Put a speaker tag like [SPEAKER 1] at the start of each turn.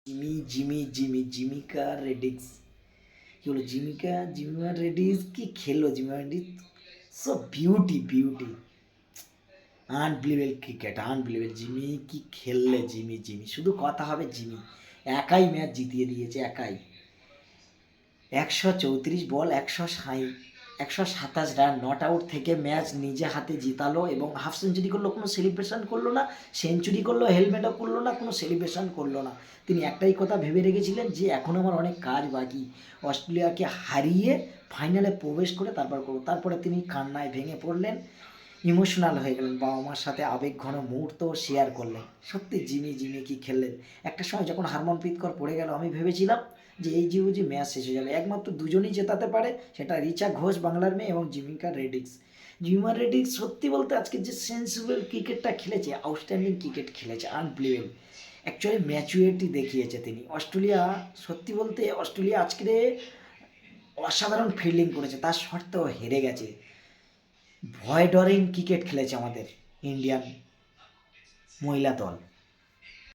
[SPEAKER 1] জিমিকা রেডিক্স কি হলো? জিমিকা রেডিক্স কি খেললো? Jemimah Rodrigues so beauty unbelievable cricket, unbelievable. Jemi কি খেললে! জিমি শুধু কথা হবে জিমি। একাই ম্যাচ জিতিয়ে দিয়েছে, একাই। 134 বল, 127 রান, নট আউট থেকে ম্যাচ নিজে হাতে জিতালো এবং হাফ সেঞ্চুরি করলো। কোনো সেলিব্রেশন করলো না, সেঞ্চুরি করলো, হেলমেটও করলো না, কোনো সেলিব্রেশন করলো না। তিনি একটাই কথা ভেবে রেখেছিলেন যে এখন আমার অনেক কাজ বাকি, অস্ট্রেলিয়াকে হারিয়ে ফাইনালে প্রবেশ করে তারপর করবো। তারপরে তিনি কান্নায় ভেঙে পড়লেন, ইমোশনাল হয়ে গেলেন, বাবা মার সাথে আবেগঘন মুহূর্ত শেয়ার করলেন। সত্যি জিমি কি খেললেন! একটা সময় যখন হারমনপ্রীত কর পড়ে গেল, আমি ভেবেছিলাম যে এই বুঝি ম্যাচ শেষ হয়ে যাবে। একমাত্র দুজনই জেতাতে পারে, সেটা রিচা ঘোষ বাংলার মেয়ে এবং জিমিকা রেডিক্স। জিমিকা রেডিক্স সত্যি বলতে আজকে যে সেন্সিবল ক্রিকেটটা খেলেছে, আউটস্ট্যান্ডিং ক্রিকেট খেলেছে, আনবিলিভেবল। অ্যাকচুয়ালি ম্যাচুরিটি দেখিয়েছে তিনি। অস্ট্রেলিয়া, সত্যি বলতে অস্ট্রেলিয়া আজকে অসাধারণ ফিল্ডিং করেছে, তার সত্ত্বেও হেরে গেছে। ভয় ডরেন ক্রিকেট খেলেছে আমাদের ইন্ডিয়ান মহিলা দল।